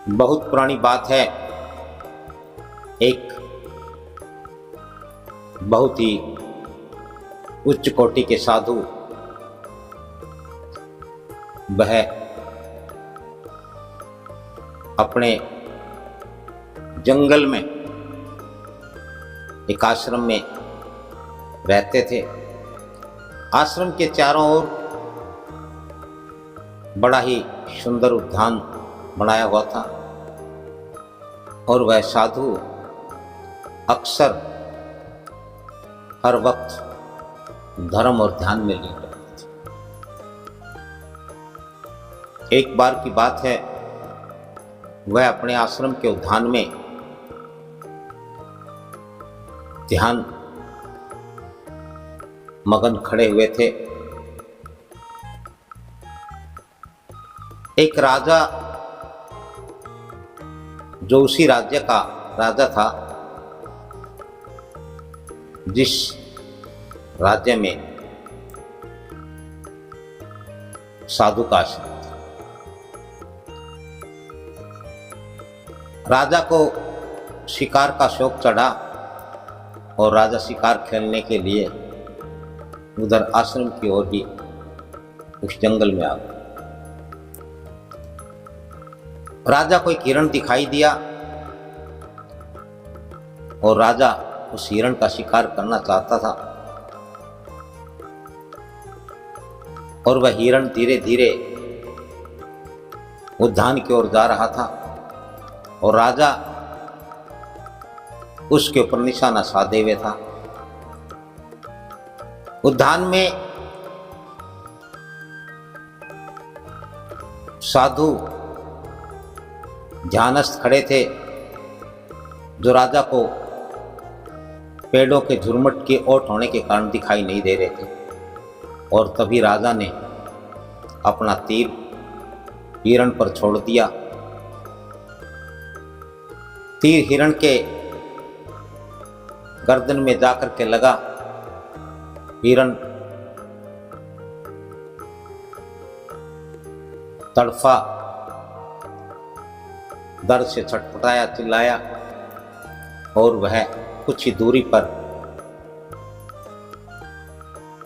बहुत पुरानी बात है। एक बहुत ही उच्च कोटि के साधु वह अपने जंगल में एक आश्रम में रहते थे। आश्रम के चारों ओर बड़ा ही सुंदर उद्यान बनाया हुआ था और वह साधु अक्सर हर वक्त धर्म और ध्यान में लीन रहते थे। एक बार की बात है, वह अपने आश्रम के उद्यान में ध्यान मगन खड़े हुए थे। एक राजा, जो उसी राज्य का राजा था जिस राज्य में साधु का आश्रम था, राजा को शिकार का शौक चढ़ा और राजा शिकार खेलने के लिए उधर आश्रम की ओर ही उस जंगल में आ गया। राजा को एक हिरण दिखाई दिया और राजा उस हिरण का शिकार करना चाहता था और वह हिरण धीरे धीरे उद्यान की ओर जा रहा था और राजा उसके ऊपर निशाना साधे हुए था। उद्यान में साधु ध्यानस्थ खड़े थे, जो राजा को पेड़ों के झुरमुट के ओट होने के कारण दिखाई नहीं दे रहे थे। और तभी राजा ने अपना तीर हिरण पर छोड़ दिया। तीर हिरण के गर्दन में जाकर के लगा। हिरण तड़फा, दर्द से छटपटाया, चिल्लाया और वह कुछ ही दूरी पर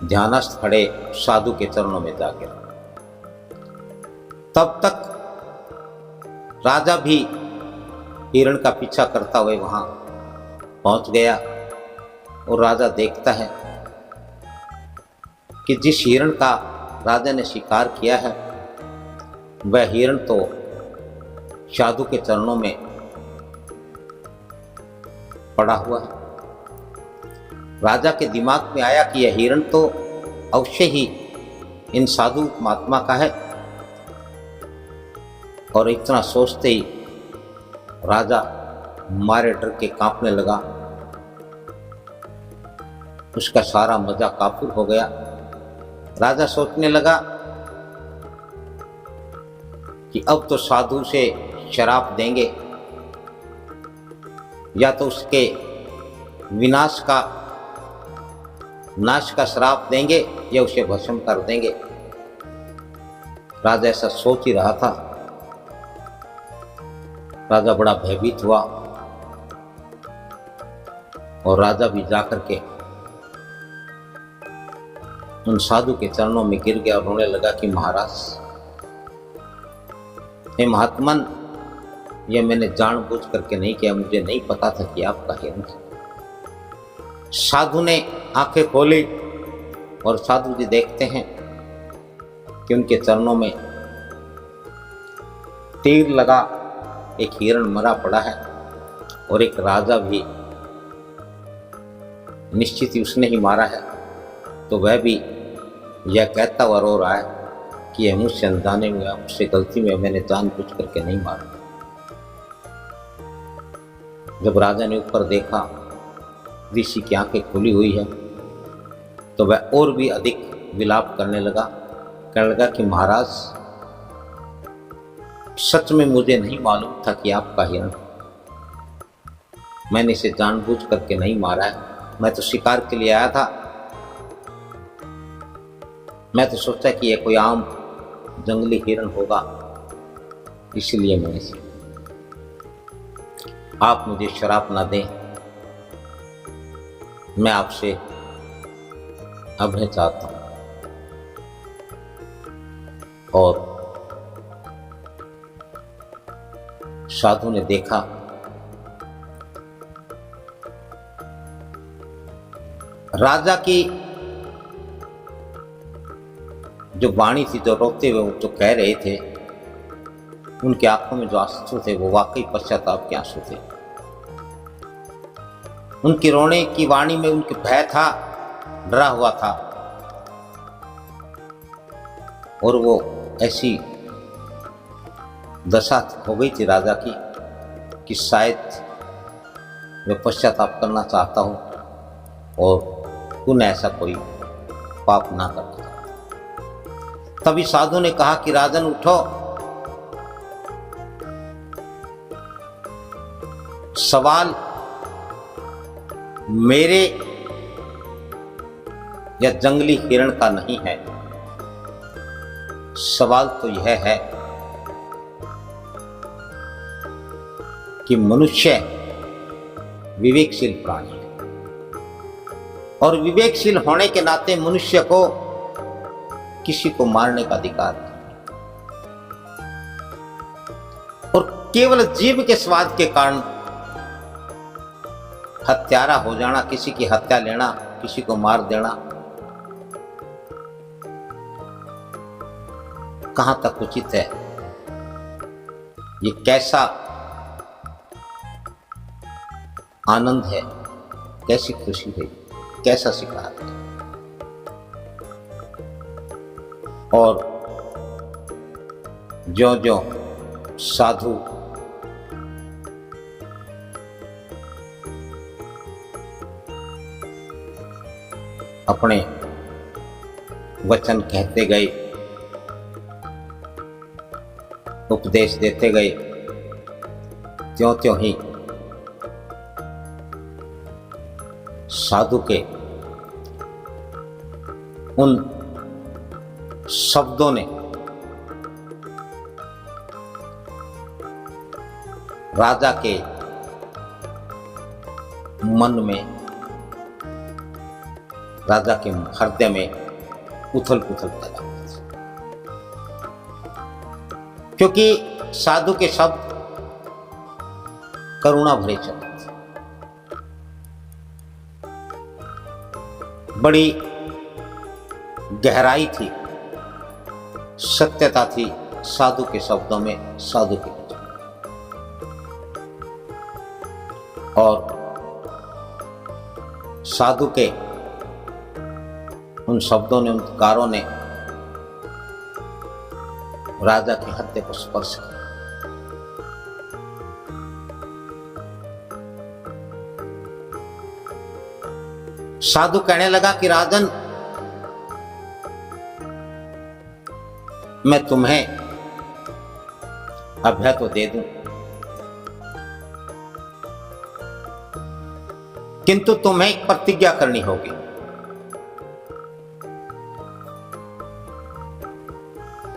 ध्यानस्थ खड़े साधु के चरणों में जा गिरा। तब तक राजा भी हिरण का पीछा करता हुए वहां पहुंच गया और राजा देखता है कि जिस हिरण का राजा ने शिकार किया है वह हिरण तो साधु के चरणों में पड़ा हुआ है। राजा के दिमाग में आया कि यह हिरण तो अवश्य ही इन साधु महात्मा का है, और इतना सोचते ही राजा मारे डर के कांपने लगा। उसका सारा मजा काफूर हो गया। राजा सोचने लगा कि अब तो साधु से शराप देंगे, या तो उसके नाश का श्राप देंगे या उसे भस्म कर देंगे। राजा ऐसा सोच ही रहा था। राजा बड़ा भयभीत हुआ और राजा भी जाकर के उन साधु के चरणों में गिर गया और रोने लगा कि महाराज, हे महात्मन, यह मैंने जानबूझ करके नहीं किया, मुझे नहीं पता था कि आपका हिरण। साधु ने आंखें खोली और साधु जी देखते हैं कि उनके चरणों में तीर लगा एक हिरण मरा पड़ा है और एक राजा भी निश्चित ही उसने ही मारा है। तो वह भी यह कहता हुआ रो रहा है कि यह मुझसे अनजाने में, मुझसे गलती में, मैंने जानबूझ करके नहीं मारा। जब राजा ने ऊपर देखा, ऋषि की आंखें खुली हुई है, तो वह और भी अधिक विलाप करने लगा। कहने लगा कि महाराज, सच में मुझे नहीं मालूम था कि आपका हिरण, मैंने इसे जानबूझ करके नहीं मारा है। मैं तो शिकार के लिए आया था। मैं तो सोचा कि यह कोई आम जंगली हिरण होगा, इसलिए मैंने इसे आप मुझे श्राप ना दें, मैं आपसे अभय चाहता हूं। और साधु ने देखा राजा की जो वाणी थी, जो रोते हुए जो कह रहे थे, उनकी आंखों में जो आंसू थे वो वाकई पश्चाताप के आंसू थे। उनकी रोने की वाणी में उनके भय था, डरा हुआ था। और वो ऐसी दशा हो गई थी राजा की कि शायद मैं पश्चाताप करना चाहता हूं और पुनः ऐसा कोई पाप ना करना। तभी साधु ने कहा कि राजन उठो, सवाल मेरे या जंगली हिरण का नहीं है, सवाल तो यह है कि मनुष्य विवेकशील प्राणी है और विवेकशील होने के नाते मनुष्य को किसी को मारने का अधिकार नहीं। और केवल जीव के स्वाद के कारण हत्यारा हो जाना, किसी की हत्या लेना, किसी को मार देना, कहां तक उचित है? ये कैसा आनंद है, कैसी खुशी है, कैसा शिकार है। और जो जो साधु अपने वचन कहते गए, उपदेश देते गए, त्यों त्यों ही साधु के उन शब्दों ने राजा के मन में, राजा के हृदय में उथल पुथल पैदा हुई, क्योंकि साधु के शब्द करुणा भरे शब्द, बड़ी गहराई थी, सत्यता थी साधु के शब्दों में, साधु के वचन। और साधु के उन शब्दों ने, उन कारों ने राजा के हृदय को स्पर्श किया। साधु कहने लगा कि राजन, मैं तुम्हें अभय तो दे दूं, किंतु तुम्हें एक प्रतिज्ञा करनी होगी।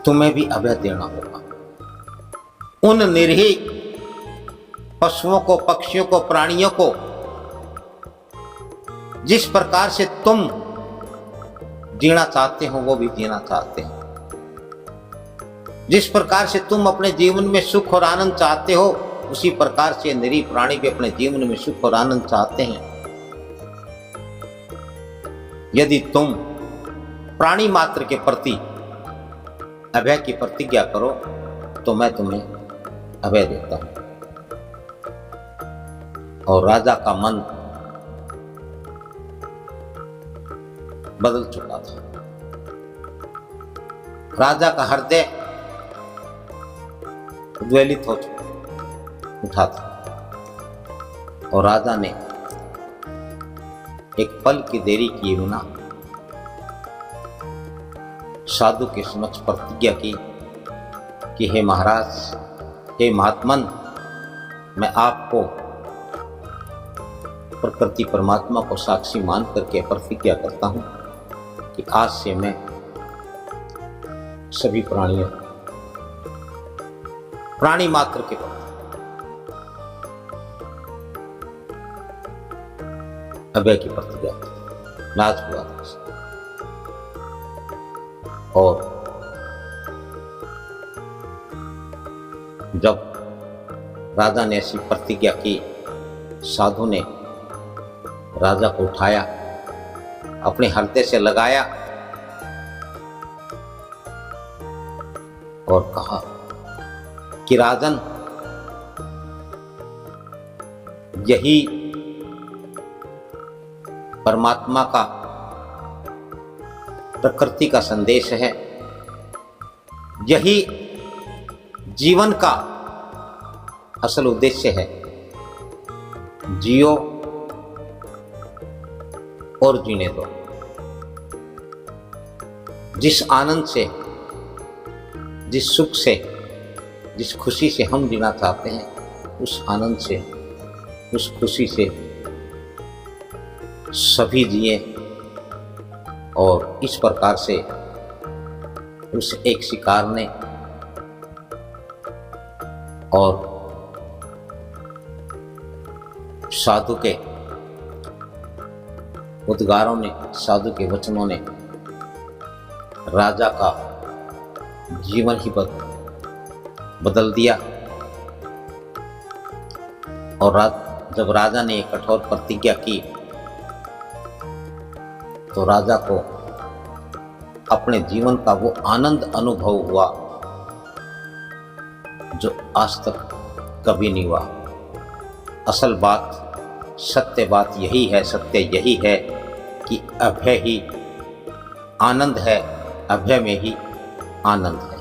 तुम्हें भी अभय देना होगा। उन निरीह पशुओं को, पक्षियों को, प्राणियों को जिस प्रकार से तुम जीना चाहते हो वो भी जीना चाहते हैं। जिस प्रकार से तुम अपने जीवन में सुख और आनंद चाहते हो, उसी प्रकार से निरीह प्राणी भी अपने जीवन में सुख और आनंद चाहते हैं। यदि तुम प्राणी मात्र के प्रति अभय की प्रतिज्ञा करो तो मैं तुम्हें अभय देता हूं। और राजा का मन बदल चुका था। राजा का हृदय उद्वेलित हो उठा था और राजा ने एक पल की देरी किए बिना साधु के समक्ष प्रतिज्ञा की कि हे महाराज, हे महात्मन, मैं आपको प्रकृति परमात्मा को साक्षी मान करके प्रतिज्ञा करता हूं कि आज से मैं सभी प्राणियों, प्राणी मात्र के प्रति अभय की प्रतिज्ञा की, नाज हुआ था उसे। और जब राजा ने ऐसी प्रतिज्ञा की, साधु ने राजा को उठाया, अपने हृदय से लगाया और कहा कि राजन, यही परमात्मा का, प्रकृति का संदेश है, यही जीवन का असल उद्देश्य है। जियो और जीने दो। जिस आनंद से, जिस सुख से, जिस खुशी से हम जीना चाहते हैं, उस आनंद से, उस खुशी से सभी जिए। और इस प्रकार से उस एक शिकार ने और साधु के उद्गारों ने, साधु के वचनों ने राजा का जीवन ही बदल दिया। और जब राजा ने एक कठोर प्रतिज्ञा की तो राजा को अपने जीवन का वो आनंद अनुभव हुआ जो आज तक कभी नहीं हुआ। असल बात, सत्य बात यही है, सत्य यही है कि अभय ही आनंद है, अभय में ही आनंद है।